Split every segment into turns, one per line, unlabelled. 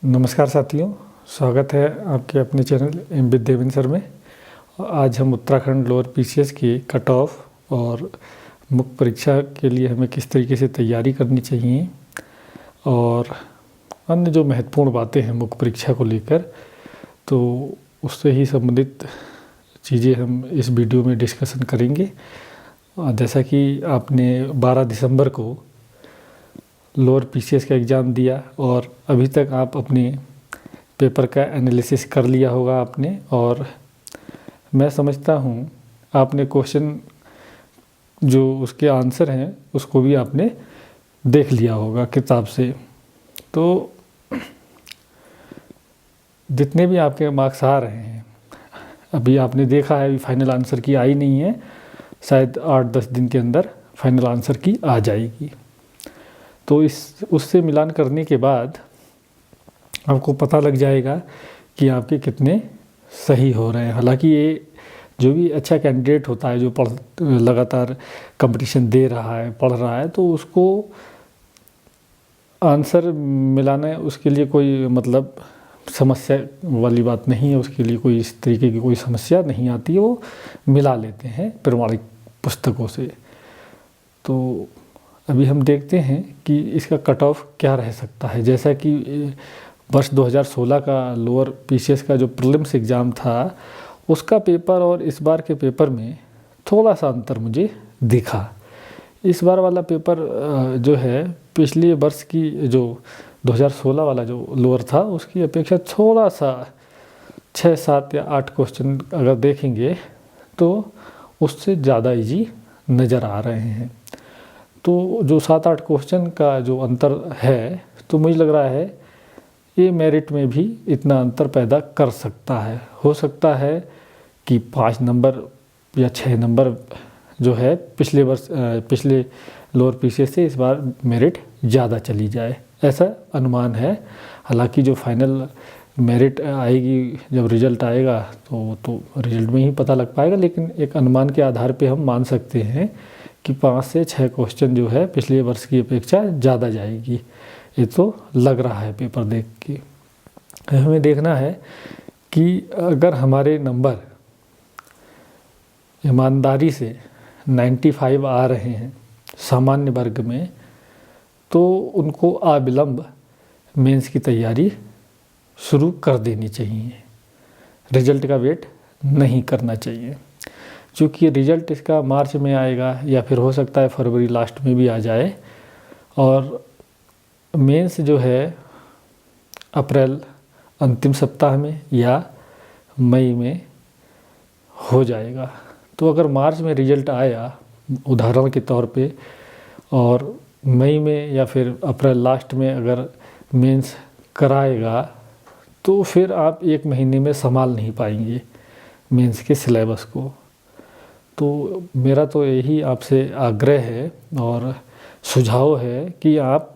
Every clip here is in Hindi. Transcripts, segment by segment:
नमस्कार साथियों, स्वागत है आपके अपने चैनल एम विद्याविन सर में। आज हम उत्तराखंड लोअर पीसीएस की कट ऑफ और मुख्य परीक्षा के लिए हमें किस तरीके से तैयारी करनी चाहिए और अन्य जो महत्वपूर्ण बातें हैं मुख्य परीक्षा को लेकर, तो उससे ही संबंधित चीज़ें हम इस वीडियो में डिस्कशन करेंगे। जैसा कि आपने 12 दिसंबर को लोअर पीसीएस का एग्ज़ाम दिया और अभी तक आप अपने पेपर का एनालिसिस कर लिया होगा आपने, और मैं समझता हूँ आपने क्वेश्चन जो उसके आंसर हैं उसको भी आपने देख लिया होगा किताब से। तो जितने भी आपके मार्क्स आ रहे हैं, अभी आपने देखा है, अभी फाइनल आंसर की आई नहीं है, शायद 8-10 दिन के अंदर फाइनल आंसर की आ जाएगी। तो उससे मिलान करने के बाद आपको पता लग जाएगा कि आपके कितने सही हो रहे हैं। हालांकि ये जो भी अच्छा कैंडिडेट होता है, जो लगातार कंपटीशन दे रहा है, पढ़ रहा है, तो उसको आंसर मिलाना उसके लिए कोई मतलब समस्या वाली बात नहीं है। उसके लिए कोई इस तरीके की कोई समस्या नहीं आती है, वो मिला लेते हैं प्रमाणिक पुस्तकों से। तो अभी हम देखते हैं कि इसका कट ऑफ क्या रह सकता है। जैसा कि वर्ष 2016 का लोअर पीसीएस का जो प्रीलिम्स एग्ज़ाम था, उसका पेपर और इस बार के पेपर में थोड़ा सा अंतर मुझे दिखा। इस बार वाला पेपर जो है पिछले वर्ष की जो 2016 वाला जो लोअर था उसकी अपेक्षा थोड़ा सा 6, 7 या 8 क्वेश्चन अगर देखेंगे तो उससे ज़्यादा इजी नज़र आ रहे हैं। तो जो 7-8 क्वेश्चन का जो अंतर है, तो मुझे लग रहा है ये मेरिट में भी इतना अंतर पैदा कर सकता है। हो सकता है कि 5 नंबर या 6 नंबर जो है पिछले लोअर पीसीएस से इस बार मेरिट ज़्यादा चली जाए, ऐसा अनुमान है। हालांकि जो फाइनल मेरिट आएगी, जब रिज़ल्ट आएगा तो रिज़ल्ट में ही पता लग पाएगा, लेकिन एक अनुमान के आधार पे हम मान सकते हैं कि 5 से 6 क्वेश्चन जो है पिछले वर्ष की अपेक्षा ज़्यादा जाएगी। ये तो लग रहा है पेपर देख के। हमें देखना है कि अगर हमारे नंबर ईमानदारी से 95 आ रहे हैं सामान्य वर्ग में, तो उनको अविलंब मेंस की तैयारी शुरू कर देनी चाहिए। रिजल्ट का वेट नहीं करना चाहिए, क्योंकि रिज़ल्ट इसका मार्च में आएगा या फिर हो सकता है फरवरी लास्ट में भी आ जाए, और मेंस जो है अप्रैल अंतिम सप्ताह में या मई में हो जाएगा। तो अगर मार्च में रिज़ल्ट आया उदाहरण के तौर पे, और मई में या फिर अप्रैल लास्ट में अगर मेंस कराएगा, तो फिर आप 1 महीने में संभाल नहीं पाएंगे मेंस के सिलेबस को। तो मेरा तो यही आपसे आग्रह है और सुझाव है कि आप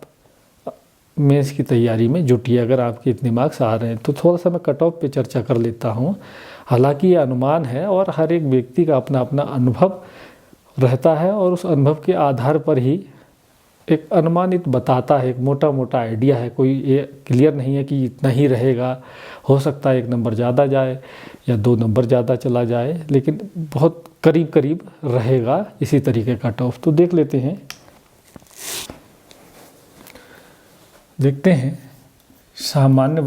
मेंस की तैयारी में जुटिए। अगर आपके इतने मार्क्स आ रहे हैं तो थोड़ा सा मैं कट ऑफ पे चर्चा कर लेता हूँ। हालांकि ये अनुमान है और हर एक व्यक्ति का अपना अपना अनुभव रहता है, और उस अनुभव के आधार पर ही एक अनुमानित बताता है, एक मोटा मोटा आइडिया है। कोई ये क्लियर नहीं है कि इतना ही रहेगा। हो सकता है 1 नंबर ज़्यादा जाए या 2 नंबर ज़्यादा चला जाए, लेकिन बहुत करीब करीब रहेगा इसी तरीके का कट ऑफ। तो देख लेते हैं, देखते हैं सामान्य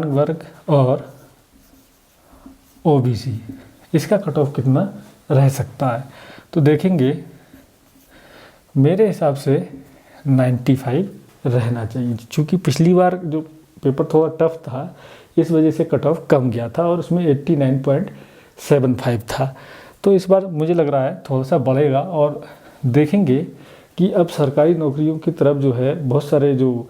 वर्ग और ओबीसी, इसका कट ऑफ कितना रह सकता है। तो देखेंगे, मेरे हिसाब से 95 रहना चाहिए, क्योंकि पिछली बार जो पेपर थोड़ा टफ था, इस वजह से कट ऑफ कम गया था और उसमें 89.75 था। तो इस बार मुझे लग रहा है थोड़ा सा बढ़ेगा, और देखेंगे कि अब सरकारी नौकरियों की तरफ जो है बहुत सारे जो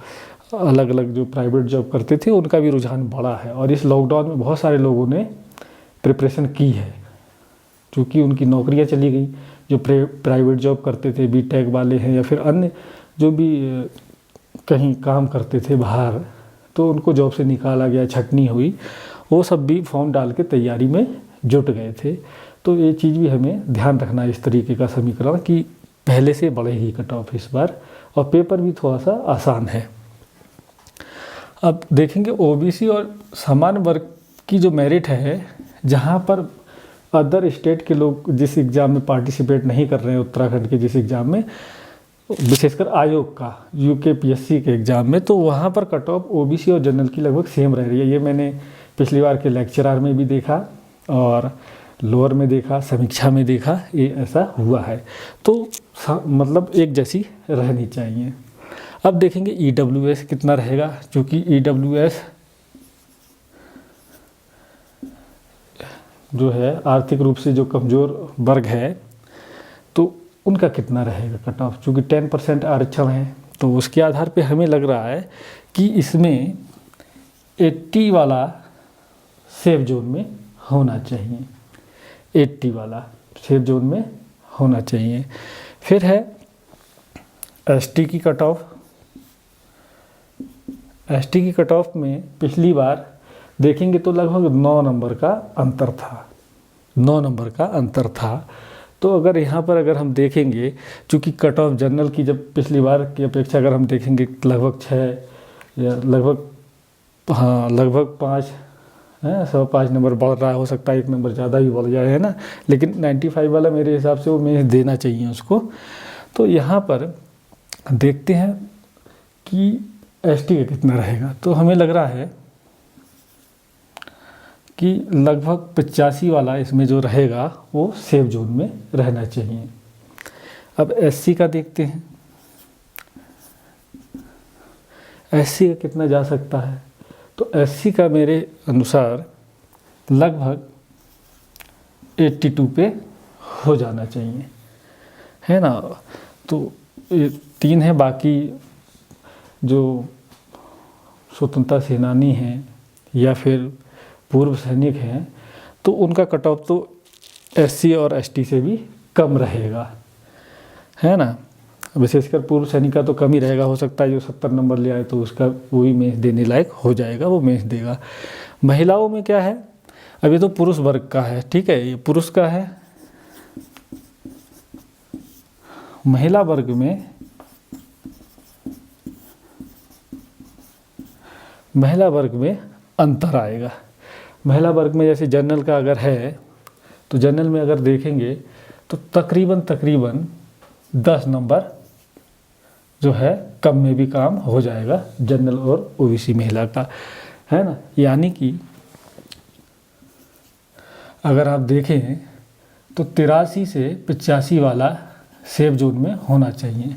अलग अलग जो प्राइवेट जॉब करते थे उनका भी रुझान बढ़ा है, और इस लॉकडाउन में बहुत सारे लोगों ने प्रिपरेशन की है, क्योंकि उनकी नौकरियां चली गई। जो प्राइवेट जॉब करते थे, बीटेक वाले हैं या फिर अन्य जो भी कहीं काम करते थे बाहर, तो उनको जॉब से निकाला गया, छटनी हुई, वो सब भी फॉर्म डाल के तैयारी में जुट गए थे। तो ये चीज़ भी हमें ध्यान रखना है, इस तरीके का समीकरण कि पहले से बढ़ेगी कट ऑफ इस बार, और पेपर भी थोड़ा सा आसान है। अब देखेंगे ओबीसी और सामान्य वर्ग की जो मेरिट है, जहाँ पर अदर स्टेट के लोग जिस एग्ज़ाम में पार्टिसिपेट नहीं कर रहे हैं, उत्तराखंड के जिस एग्ज़ाम में, विशेषकर आयोग का यूकेपीएससी के एग्ज़ाम में, तो वहाँ पर कट ऑफ ओबीसी और जनरल की लगभग सेम रह रही है। ये मैंने पिछली बार के लेक्चरर में भी देखा और लोअर में देखा, समीक्षा में देखा, ये ऐसा हुआ है। तो मतलब एक जैसी रहनी चाहिए। अब देखेंगे ईडब्ल्यूएस कितना रहेगा, क्योंकि ईडब्ल्यूएस जो है आर्थिक रूप से जो कमज़ोर वर्ग है, तो उनका कितना रहेगा कट ऑफ। चूँकि 10% आरक्षण है, तो उसके आधार पे हमें लग रहा है कि इसमें 80 वाला सेफ जोन में होना चाहिए, 80 वाला सेफ जोन में होना चाहिए। फिर है एसटी की कट ऑफ। एसटी की कट ऑफ में पिछली बार देखेंगे तो लगभग 9 नंबर का अंतर था, 9 नंबर का अंतर था। तो अगर यहाँ पर अगर हम देखेंगे, चूँकि कट ऑफ जनरल की जब पिछली बार की अपेक्षा अगर हम देखेंगे लगभग 6 या लगभग 5 है, 5 नंबर बढ़ रहा है, हो सकता है 1 नंबर ज़्यादा भी बढ़ जाए, है ना। लेकिन 95 वाला मेरे हिसाब से वो मेंस देना चाहिए उसको। तो यहाँ पर देखते हैं कि एसटी का कितना रहेगा। तो हमें लग रहा है कि लगभग 85 वाला इसमें जो रहेगा वो सेफ जोन में रहना चाहिए। अब एससी का देखते हैं, एससी का कितना जा सकता है। तो एससी का मेरे अनुसार लगभग 82 पे हो जाना चाहिए, है ना। तो ये 3 है, बाकी जो स्वतंत्रता सेनानी हैं या फिर पूर्व सैनिक हैं, तो उनका कट ऑफ तो एससी और एसटी से भी कम रहेगा, है ना। विशेषकर पूर्व सैनिक का तो कम ही रहेगा, हो सकता है जो 70 नंबर ले आए तो उसका वो भी मेंस देने लायक हो जाएगा, वो मेंस देगा। महिलाओं में क्या है, अब ये तो पुरुष वर्ग का है, ठीक है, ये पुरुष का है। महिला वर्ग में अंतर आएगा। महिला वर्ग में जैसे जनरल का अगर है, तो जनरल में अगर देखेंगे तो तकरीबन 10 नंबर जो है कम में भी काम हो जाएगा जनरल और ओबीसी महिला का, है ना। यानी कि अगर आप देखें तो 83 से 85 वाला सेफ जोन में होना चाहिए।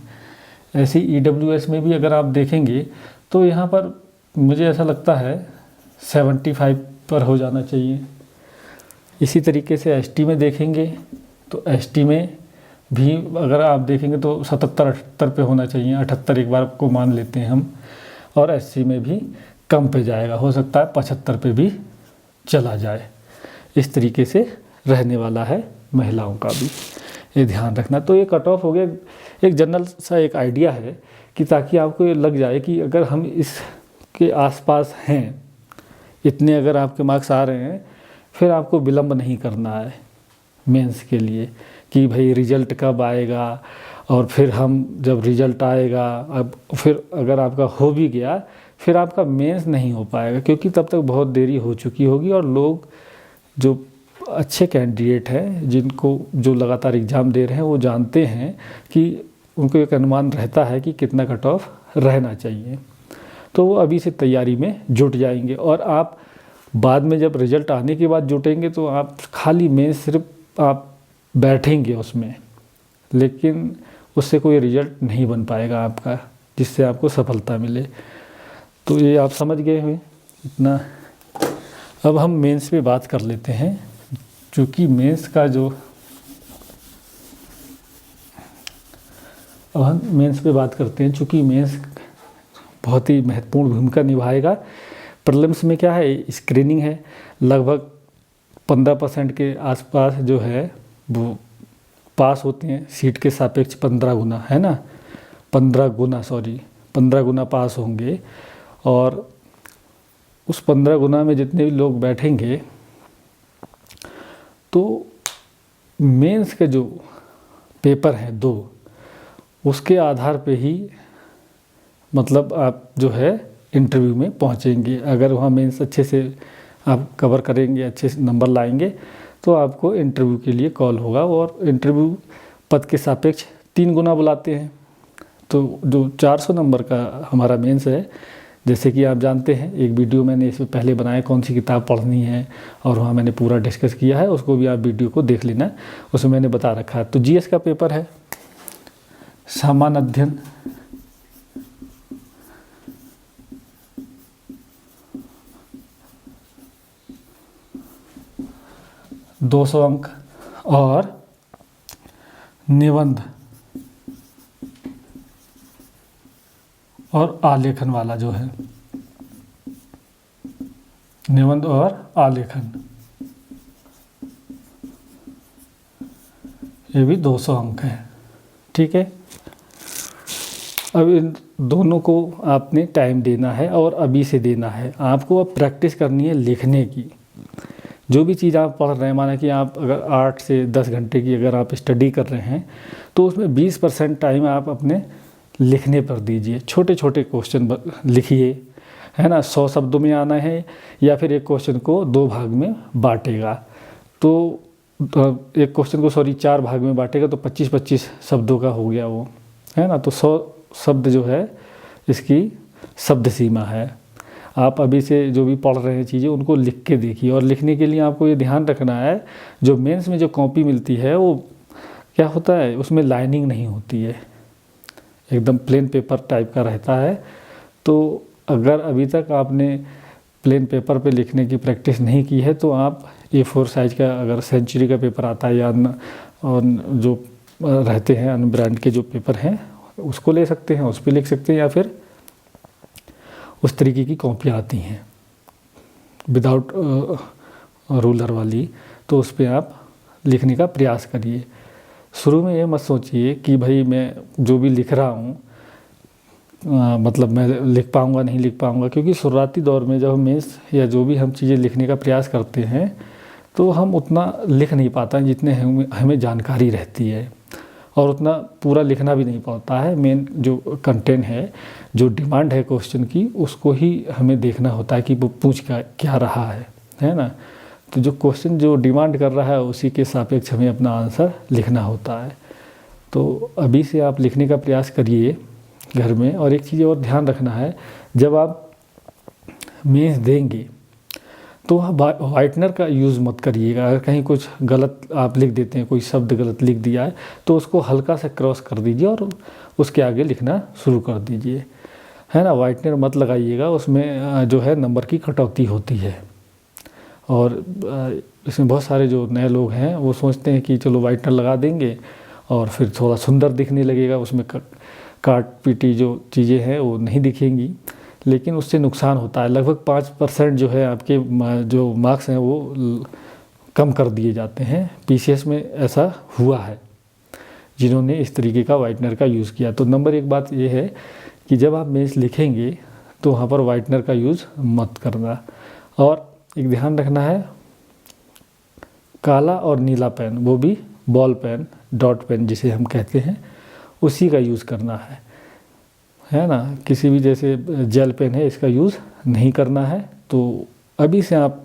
ऐसे ईडब्ल्यूएस में भी अगर आप देखेंगे तो यहाँ पर मुझे ऐसा लगता है 75 पर हो जाना चाहिए। इसी तरीके से एसटी में देखेंगे तो एसटी में भी अगर आप देखेंगे तो 77-78 पे होना चाहिए, 78 एक बार को मान लेते हैं हम। और एससी में भी कम पे जाएगा, हो सकता है 75 पे भी चला जाए। इस तरीके से रहने वाला है महिलाओं का भी, ये ध्यान रखना। तो ये कट ऑफ हो गया, एक जनरल सा एक आइडिया है कि ताकि आपको ये लग जाए कि अगर हम इसके आसपास हैं, इतने अगर आपके मार्क्स आ रहे हैं, फिर आपको विलंब नहीं करना है मेंस के लिए कि भाई रिजल्ट कब आएगा, और फिर हम जब रिजल्ट आएगा, अब फिर अगर आपका हो भी गया फिर आपका मेंस नहीं हो पाएगा, क्योंकि तब तक बहुत देरी हो चुकी होगी। और लोग जो अच्छे कैंडिडेट हैं, जिनको जो लगातार एग्ज़ाम दे रहे हैं, वो जानते हैं कि उनको एक अनुमान रहता है कि कितना कट ऑफ रहना चाहिए, तो वो अभी से तैयारी में जुट जाएंगे। और आप बाद में जब रिज़ल्ट आने के बाद जुटेंगे तो आप खाली मेंस सिर्फ आप बैठेंगे उसमें, लेकिन उससे कोई रिज़ल्ट नहीं बन पाएगा आपका जिससे आपको सफलता मिले। तो ये आप समझ गए हैं इतना। अब हम मेंस पे बात कर लेते हैं, क्योंकि मेंस का जो अब हम मेंस पे बात करते हैं, चूँकि मेंस बहुत ही महत्वपूर्ण भूमिका निभाएगा। प्रीलिम्स में क्या है, स्क्रीनिंग है, लगभग 15% के आसपास जो है वो पास होते हैं, सीट के सापेक्ष 15 गुना, है ना, 15 गुना पास होंगे। और उस 15 गुना में जितने भी लोग बैठेंगे, तो मेंस के जो पेपर हैं 2, उसके आधार पे ही मतलब आप जो है इंटरव्यू में पहुंचेंगे। अगर वहाँ मेंस अच्छे से आप कवर करेंगे, अच्छे से नंबर लाएंगे, तो आपको इंटरव्यू के लिए कॉल होगा। और इंटरव्यू पद के सापेक्ष 3 गुना बुलाते हैं। तो जो 400 नंबर का हमारा मेंस है, जैसे कि आप जानते हैं, एक वीडियो मैंने इससे पहले बनाया कौन सी किताब पढ़नी है, और वहाँ मैंने पूरा डिस्कस किया है, उसको भी आप वीडियो को देख लेना, उसमें मैंने बता रखा है। तो जीएस का पेपर है, सामान्य अध्ययन, दो 200 अंक, और निबंध और आलेखन वाला जो है, निबंध और आलेखन, ये भी 200 अंक है। ठीक है, अब इन दोनों को आपने टाइम देना है और अभी से देना है। आपको अब प्रैक्टिस करनी है लिखने की। जो भी चीज़ आप पढ़ रहे हैं, माना कि आप अगर 8 से 10 घंटे की अगर आप स्टडी कर रहे हैं, तो उसमें 20% टाइम आप अपने लिखने पर दीजिए। छोटे छोटे क्वेश्चन लिखिए, है ना। 100 शब्दों में आना है, या फिर एक क्वेश्चन को 2 भाग में बांटेगा, तो एक क्वेश्चन को 4 भाग में बांटेगा, तो 25-25 शब्दों का हो गया वो, है ना। तो 100 शब्द जो है इसकी शब्द सीमा है। आप अभी से जो भी पढ़ रहे हैं चीज़ें, उनको लिख के देखिए। और लिखने के लिए आपको ये ध्यान रखना है, जो मेंस में जो कॉपी मिलती है वो क्या होता है, उसमें लाइनिंग नहीं होती है, एकदम प्लेन पेपर टाइप का रहता है। तो अगर अभी तक आपने प्लेन पेपर पे लिखने की प्रैक्टिस नहीं की है, तो आप A4 साइज़ का अगर सेंचुरी का पेपर आता है, या और जो रहते हैं अन्य ब्रांड के जो पेपर हैं, उसको ले सकते हैं, उस पर लिख सकते हैं। या फिर उस तरीके की कॉपियाँ आती हैं विदाउट रूलर वाली, तो उस पर आप लिखने का प्रयास करिए। शुरू में ये मत सोचिए कि भाई मैं जो भी लिख रहा हूँ मतलब मैं लिख पाऊँगा नहीं लिख पाऊँगा, क्योंकि शुरुआती दौर में जब हम मेंस या जो भी हम चीज़ें लिखने का प्रयास करते हैं, तो हम उतना लिख नहीं पाते हैं जितने हमें जानकारी रहती है, और उतना पूरा लिखना भी नहीं पड़ता है। मेन जो कंटेंट है, जो डिमांड है क्वेश्चन की, उसको ही हमें देखना होता है कि वो पूछ क्या रहा है ना। तो जो क्वेश्चन जो डिमांड कर रहा है, उसी के सापेक्ष हमें अपना आंसर लिखना होता है। तो अभी से आप लिखने का प्रयास करिए घर में। और एक चीज़ और ध्यान रखना है, जब आप मेंस देंगे तो वाइटनर का यूज़ मत करिएगा। अगर कहीं कुछ गलत आप लिख देते हैं, कोई शब्द गलत लिख दिया है, तो उसको हल्का से क्रॉस कर दीजिए और उसके आगे लिखना शुरू कर दीजिए, है ना। वाइटनर मत लगाइएगा, उसमें जो है नंबर की कटौती होती है। और इसमें बहुत सारे जो नए लोग हैं वो सोचते हैं कि चलो वाइटनर लगा देंगे और फिर थोड़ा सुंदर दिखने लगेगा, उसमें काट पीटी जो चीज़ें हैं वो नहीं दिखेंगी, लेकिन उससे नुकसान होता है। लगभग 5% जो है आपके जो मार्क्स हैं वो कम कर दिए जाते हैं। PCS में ऐसा हुआ है जिन्होंने इस तरीके का वाइटनर का यूज़ किया। तो नंबर 1 बात ये है कि जब आप मेंस लिखेंगे तो वहाँ पर वाइटनर का यूज़ मत करना। और एक ध्यान रखना है, काला और नीला पेन, वो भी बॉल पेन, डॉट पेन जिसे हम कहते हैं, उसी का यूज़ करना है ना। किसी भी जैसे जेल पेन है, इसका यूज़ नहीं करना है। तो अभी से आप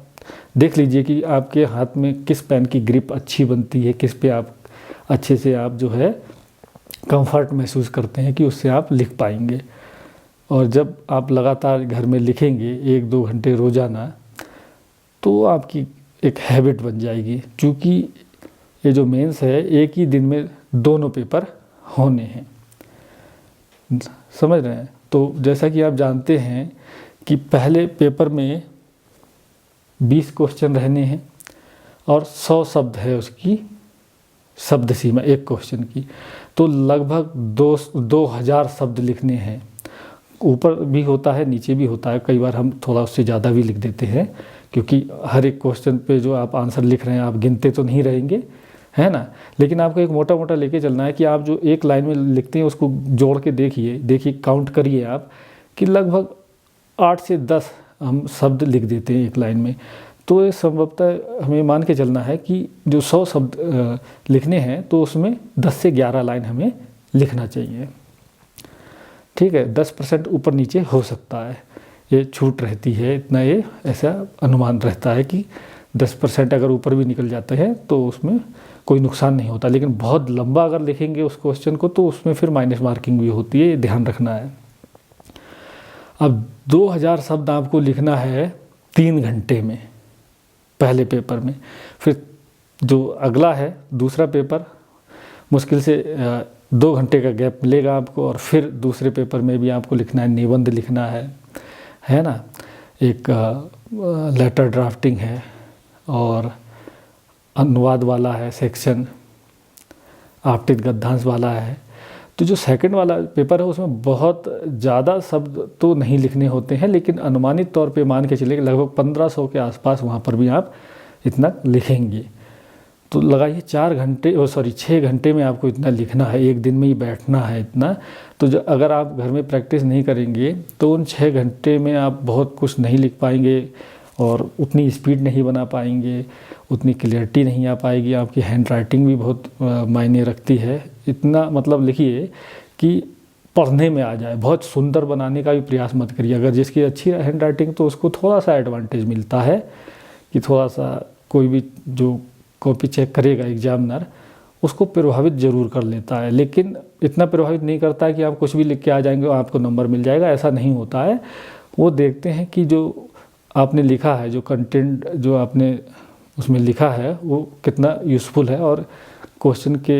देख लीजिए कि आपके हाथ में किस पेन की ग्रिप अच्छी बनती है, किस पे आप अच्छे से आप जो है कंफर्ट महसूस करते हैं कि उससे आप लिख पाएंगे। और जब आप लगातार घर में लिखेंगे 1-2 घंटे रोज़ाना, तो आपकी एक हैबिट बन जाएगी। क्योंकि ये जो मेंस है, एक ही दिन में दोनों पेपर होने हैं, समझ रहे हैं। तो जैसा कि आप जानते हैं कि पहले पेपर में 20 क्वेश्चन रहने हैं और 100 शब्द है उसकी शब्द सीमा एक क्वेश्चन की, तो लगभग 2000 शब्द लिखने हैं। ऊपर भी होता है, नीचे भी होता है, कई बार हम थोड़ा उससे ज़्यादा भी लिख देते हैं, क्योंकि हर एक क्वेश्चन पे जो आप आंसर लिख रहे हैं आप गिनते तो नहीं रहेंगे, है ना। लेकिन आपको एक मोटा मोटा लेके चलना है कि आप जो एक लाइन में लिखते हैं उसको जोड़ के देखिए काउंट करिए आप कि लगभग 8 से 10 हम शब्द लिख देते हैं एक लाइन में। तो ये संभवतः हमें मान के चलना है कि जो 100 शब्द लिखने हैं तो उसमें 10 से 11 लाइन हमें लिखना चाहिए। ठीक है, 10% ऊपर नीचे हो सकता है, ये छूट रहती है, इतना ये ऐसा अनुमान रहता है कि 10% अगर ऊपर भी निकल जाते हैं तो उसमें कोई नुकसान नहीं होता। लेकिन बहुत लंबा अगर लिखेंगे उस क्वेश्चन को तो उसमें फिर माइनस मार्किंग भी होती है, ये ध्यान रखना है। अब 2000 शब्द आपको लिखना है 3 घंटे में पहले पेपर में। फिर जो अगला है दूसरा पेपर, मुश्किल से 2 घंटे का गैप मिलेगा आपको, और फिर दूसरे पेपर में भी आपको लिखना है, निबंध लिखना है ना, एक लेटर ड्राफ्टिंग है और अनुवाद वाला है सेक्शन, आपतित गद्यांश वाला है। तो जो सेकंड वाला पेपर है उसमें बहुत ज़्यादा शब्द तो नहीं लिखने होते हैं, लेकिन अनुमानित तौर पे मान के चलिए लगभग 1500 के आसपास वहाँ पर भी आप इतना लिखेंगे। तो लगाइए 6 घंटे में आपको इतना लिखना है, एक दिन में ही बैठना है इतना। तो जो अगर आप घर में प्रैक्टिस नहीं करेंगे तो उन 6 घंटे में आप बहुत कुछ नहीं लिख पाएंगे और उतनी स्पीड नहीं बना पाएंगे, उतनी क्लियरिटी नहीं आ पाएगी, आपकी हैंड राइटिंग भी बहुत मायने रखती है। इतना मतलब लिखिए कि पढ़ने में आ जाए, बहुत सुंदर बनाने का भी प्रयास मत करिए। अगर जिसकी अच्छी हैंड राइटिंग तो उसको थोड़ा सा एडवांटेज मिलता है कि थोड़ा सा कोई भी जो कॉपी चेक करेगा एग्जामिनर उसको प्रभावित ज़रूर कर लेता है, लेकिन इतना प्रभावित नहीं करता है कि आप कुछ भी लिख के आ जाएंगे और आपको नंबर मिल जाएगा, ऐसा नहीं होता है। वो देखते हैं कि जो आपने लिखा है, जो कंटेंट जो आपने उसमें लिखा है वो कितना यूज़फुल है और क्वेश्चन के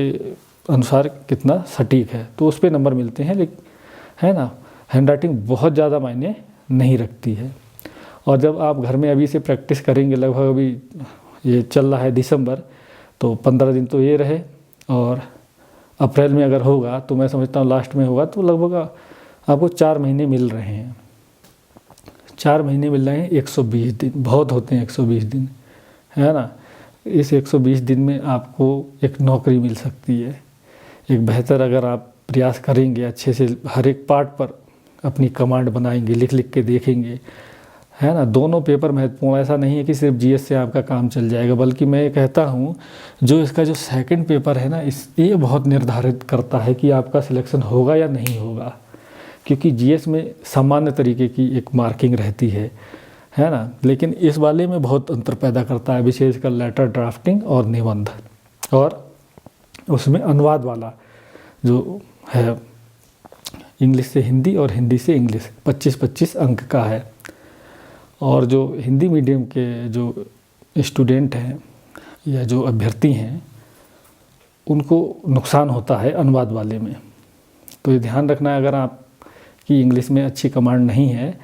अनुसार कितना सटीक है, तो उस पर नंबर मिलते हैं। लेकिन है ना, हैंड राइटिंग बहुत ज़्यादा मायने नहीं रखती है। और जब आप घर में अभी से प्रैक्टिस करेंगे, लगभग अभी ये चल रहा है दिसंबर, तो 15 दिन तो ये रहे, और अप्रैल में अगर होगा तो मैं समझता हूँ लास्ट में होगा, तो लगभग आपको 4 महीने मिल रहे हैं। 4 महीने मिल रहे हैं, 120 दिन बहुत होते हैं, 120 दिन है ना। इस 120 दिन में आपको एक नौकरी मिल सकती है। एक बेहतर अगर आप प्रयास करेंगे, अच्छे से हर एक पार्ट पर अपनी कमांड बनाएंगे, लिख लिख के देखेंगे, है ना। दोनों पेपर महत्वपूर्ण, ऐसा नहीं है कि सिर्फ जीएस से आपका काम चल जाएगा, बल्कि मैं ये कहता हूँ जो इसका जो सेकंड पेपर है ना, ये बहुत निर्धारित करता है कि आपका सिलेक्शन होगा या नहीं होगा। क्योंकि जीएस में सामान्य तरीके की एक मार्किंग रहती है ना, लेकिन इस वाले में बहुत अंतर पैदा करता है, विशेषकर लेटर ड्राफ्टिंग और निबंध, और उसमें अनुवाद वाला जो है इंग्लिश से हिंदी और हिंदी से इंग्लिश 25-25 अंक का है। और जो हिंदी मीडियम के जो स्टूडेंट हैं या जो अभ्यर्थी हैं उनको नुकसान होता है अनुवाद वाले में। तो ये ध्यान रखना है, अगर आपकी इंग्लिश में अच्छी कमांड नहीं है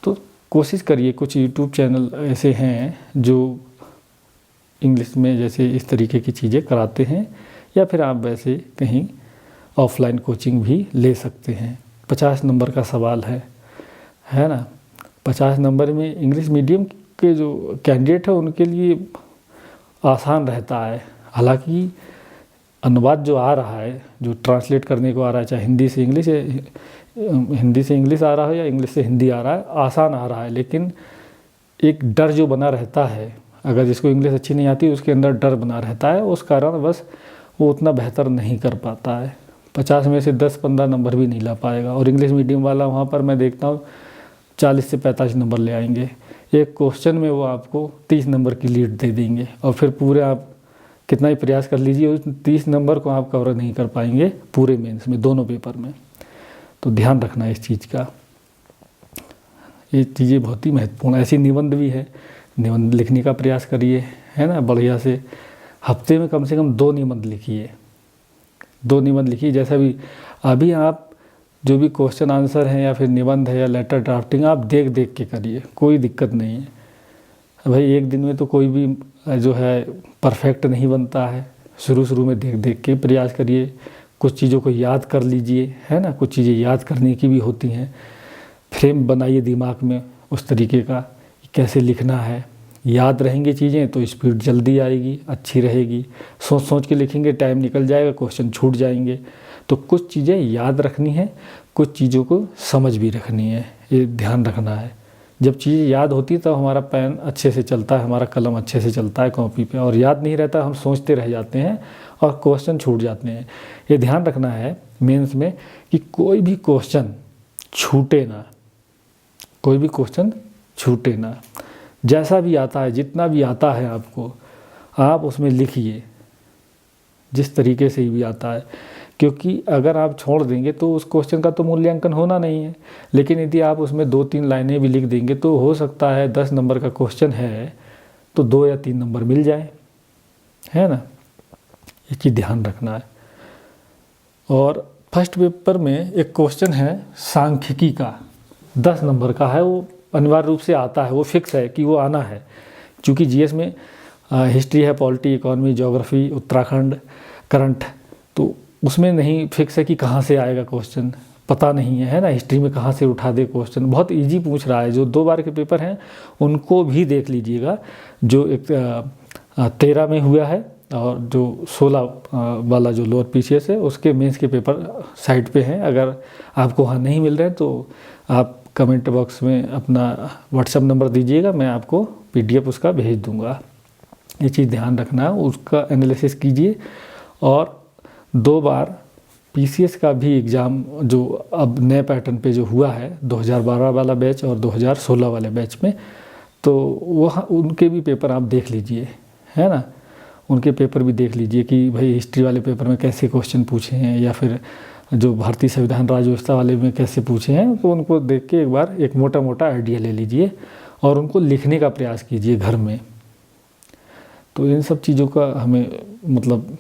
तो कोशिश करिए, कुछ यूट्यूब चैनल ऐसे हैं जो इंग्लिश में जैसे इस तरीके की चीज़ें कराते हैं, या फिर आप वैसे कहीं ऑफलाइन कोचिंग भी ले सकते हैं। 50 नंबर का सवाल है ना। 50 नंबर में इंग्लिश मीडियम के जो कैंडिडेट है उनके लिए आसान रहता है। हालांकि अनुवाद जो आ रहा है, जो ट्रांसलेट करने को आ रहा है, चाहे हिंदी से इंग्लिश आ रहा है या इंग्लिश से हिंदी आ रहा है, आसान आ रहा है, लेकिन एक डर जो बना रहता है, अगर जिसको इंग्लिश अच्छी नहीं आती उसके अंदर डर बना रहता है, उस कारण बस वो उतना बेहतर नहीं कर पाता है। 50 में से 10-15 नंबर भी नहीं ला पाएगा। और इंग्लिश मीडियम वाला वहाँ पर मैं देखता हूँ 40 से 45 नंबर ले आएंगे। एक क्वेश्चन में वो आपको 30 नंबर की लीड दे देंगे, और फिर पूरे आप कितना ही प्रयास कर लीजिए उस 30 नंबर को आप कवर नहीं कर पाएंगे पूरे मेंस में, दोनों पेपर में। तो ध्यान रखना है इस चीज़ का, ये चीज़ें बहुत ही महत्वपूर्ण। ऐसी निबंध भी है, निबंध लिखने का प्रयास करिए, है ना, बढ़िया से। हफ्ते में कम से कम 2 निबंध लिखिए, 2 निबंध लिखिए। जैसा भी अभी आप जो भी क्वेश्चन आंसर हैं या फिर निबंध है या लेटर ड्राफ्टिंग, आप देख देख के करिए, कोई दिक्कत नहीं है भाई। एक दिन में तो कोई भी जो है परफेक्ट नहीं बनता है, शुरू में देख देख के प्रयास करिए। कुछ चीज़ों को याद कर लीजिए, है ना, कुछ चीज़ें याद करने की भी होती हैं। फ्रेम बनाइए दिमाग में उस तरीके का कि कैसे लिखना है, याद रहेंगी चीज़ें तो स्पीड जल्दी आएगी, अच्छी रहेगी। सोच सोच के लिखेंगे, टाइम निकल जाएगा, क्वेश्चन छूट जाएंगे। तो कुछ चीज़ें याद रखनी है, कुछ चीज़ों को समझ भी रखनी है, ये ध्यान रखना है। जब चीज़ याद होती है तब हमारा पेन अच्छे से चलता है, हमारा कलम अच्छे से चलता है कॉपी पे, और याद नहीं रहता, हम सोचते रह जाते हैं और क्वेश्चन छूट जाते हैं। ये ध्यान रखना है मेंस में कि कोई भी क्वेश्चन छूटे ना, कोई भी क्वेश्चन छूटे ना। जैसा भी आता है, जितना भी आता है आपको, आप उसमें लिखिए जिस तरीके से भी आता है, क्योंकि अगर आप छोड़ देंगे तो उस क्वेश्चन का तो मूल्यांकन होना नहीं है। लेकिन यदि आप उसमें 2-3 लाइनें भी लिख देंगे तो हो सकता है 10 नंबर का क्वेश्चन है तो 2 या 3 नंबर मिल जाए, है ना। ये चीज़ ध्यान रखना है। और फर्स्ट पेपर में एक क्वेश्चन है सांख्यिकी का, 10 नंबर का है, वो अनिवार्य रूप से आता है, वो फिक्स है कि वो आना है। क्योंकि जीएस में हिस्ट्री है, polity, economy, geography, Uttarakhand, current, तो उसमें नहीं फिक्स है कि कहाँ से आएगा क्वेश्चन, पता नहीं है ना। हिस्ट्री में कहाँ से उठा दे क्वेश्चन, बहुत इजी पूछ रहा है। जो 2 बार के पेपर हैं उनको भी देख लीजिएगा, जो एक 13 में हुआ है और जो 16 वाला जो लोअर पीसीएस है उसके मेंस के पेपर साइट पे हैं। अगर आपको वहाँ नहीं मिल रहे हैं तो आप कमेंट बॉक्स में अपना व्हाट्सएप नंबर दीजिएगा, मैं आपको पीडीएफ उसका भेज दूँगा। ये चीज़ ध्यान रखना, उसका एनालिसिस कीजिए। और 2 बार पीसीएस का भी एग्ज़ाम जो अब नए पैटर्न पे जो हुआ है 2012 वाला बैच और 2016 वाले बैच में, तो वह उनके भी पेपर आप देख लीजिए, है ना। उनके पेपर भी देख लीजिए कि भाई हिस्ट्री वाले पेपर में कैसे क्वेश्चन पूछे हैं, या फिर जो भारतीय संविधान राज्य व्यवस्था वाले में कैसे पूछे हैं। तो उनको देख के एक बार एक मोटा मोटा आइडिया ले लीजिए और उनको लिखने का प्रयास कीजिए घर में। तो इन सब चीज़ों का हमें मतलब,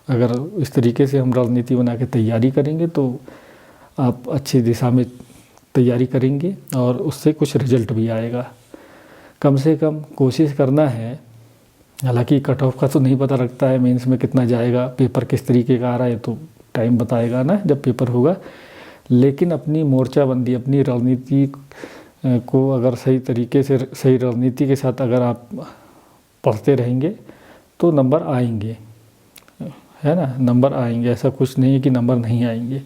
अगर इस तरीके से हम रणनीति बना के तैयारी करेंगे तो आप अच्छी दिशा में तैयारी करेंगे और उससे कुछ रिजल्ट भी आएगा। कम से कम कोशिश करना है, हालांकि कट ऑफ का तो नहीं पता लगता है मेंस में कितना जाएगा, पेपर किस तरीके का आ रहा है तो टाइम बताएगा ना जब पेपर होगा। लेकिन अपनी मोर्चाबंदी, अपनी रणनीति को अगर सही तरीके से, सही रणनीति के साथ अगर आप पढ़ते रहेंगे तो नंबर आएंगे, है ना। नंबर आएंगे, ऐसा कुछ नहीं है कि नंबर नहीं आएंगे।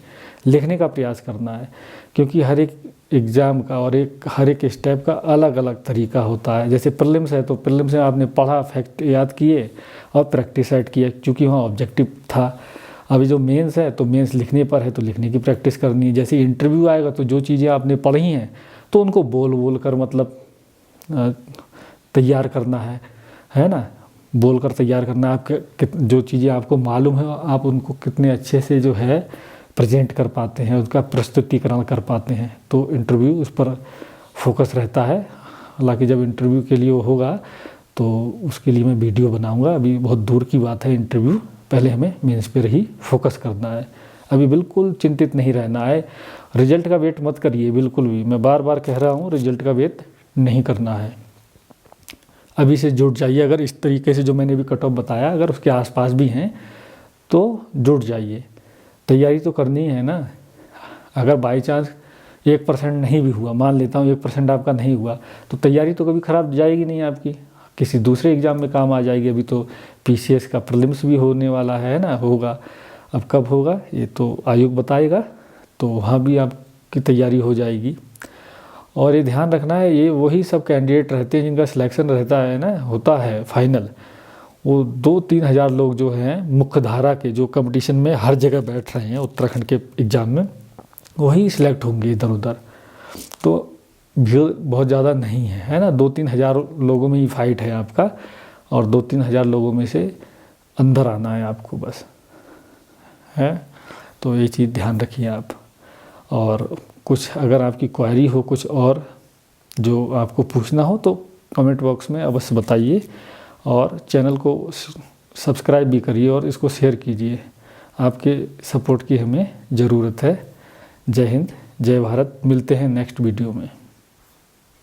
लिखने का प्रयास करना है, क्योंकि हर एक एग्ज़ाम का और हर एक स्टेप का अलग अलग तरीका होता है। जैसे प्रीलिम्स है तो प्रीलिम्स में आपने पढ़ा, फैक्ट याद किए और प्रैक्टिस ऐड किया, क्योंकि वहाँ ऑब्जेक्टिव था। अभी जो मेंस है तो मेंस लिखने पर है तो लिखने की प्रैक्टिस करनी है। जैसे इंटरव्यू आएगा तो जो चीज़ें आपने पढ़ी हैं तो उनको बोल कर मतलब तैयार करना है ना। बोल कर तैयार करना है। आप जो चीज़ें आपको मालूम है आप उनको कितने अच्छे से जो है प्रेजेंट कर पाते हैं, उसका प्रस्तुतिकरण कर पाते हैं, तो इंटरव्यू उस पर फोकस रहता है। हालांकि जब इंटरव्यू के लिए वो होगा तो उसके लिए मैं वीडियो बनाऊंगा। अभी बहुत दूर की बात है इंटरव्यू, पहले हमें मेंस पर ही फोकस करना है। अभी बिल्कुल चिंतित नहीं रहना है, रिजल्ट का वेट मत करिए बिल्कुल भी। मैं बार बार कह रहा हूँ, रिजल्ट का वेट नहीं करना है। अभी से जुट जाइए। अगर इस तरीके से जो मैंने भी कट ऑफ बताया अगर उसके आसपास भी हैं तो जुट जाइए। तैयारी तो करनी है ना। अगर बाई चांस 1% नहीं भी हुआ, मान लेता हूँ 1% आपका नहीं हुआ, तो तैयारी तो कभी ख़राब जाएगी नहीं आपकी, किसी दूसरे एग्ज़ाम में काम आ जाएगी। अभी तो पीसीएस का प्रीलिम्स भी होने वाला है ना, होगा। अब कब होगा ये तो आयोग बताएगा, तो वहाँ भी आपकी तैयारी हो जाएगी। और ये ध्यान रखना है, ये वही सब कैंडिडेट रहते हैं जिनका सिलेक्शन रहता है ना, होता है फाइनल। वो 2-3 हज़ार लोग जो हैं मुख्य धारा के, जो कंपटीशन में हर जगह बैठ रहे हैं उत्तराखंड के एग्ज़ाम में, वही सिलेक्ट होंगे इधर उधर। तो भीड़ बहुत ज़्यादा नहीं है ना। 2-3 हज़ार लोगों में ही फाइट है आपका, और 2-3 हज़ार लोगों में से अंदर आना है आपको बस, है। तो ये चीज़ ध्यान रखिए आप। और कुछ अगर आपकी क्वेरी हो, कुछ और जो आपको पूछना हो, तो कमेंट बॉक्स में अवश्य बताइए। और चैनल को सब्सक्राइब भी करिए और इसको शेयर कीजिए। आपके सपोर्ट की हमें ज़रूरत है। जय हिंद, जय भारत। मिलते हैं नेक्स्ट वीडियो में।